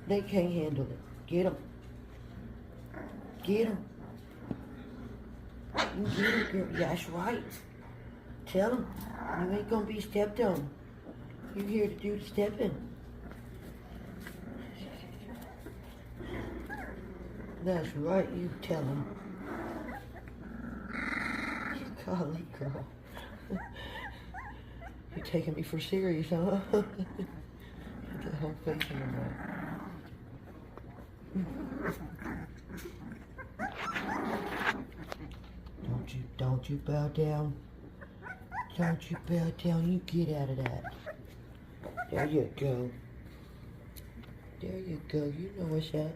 They can't handle it. Get them. Get them. You get them, girl. That's right. Tell them. You ain't gonna be stepped on. You're here to do the stepping. That's right, you tell them. Golly, girl. You're taking me for serious, huh? Get that whole face in your mouth. Don't you bow down. Don't you bow down. You get out of that. There you go. There you go. You know what's up.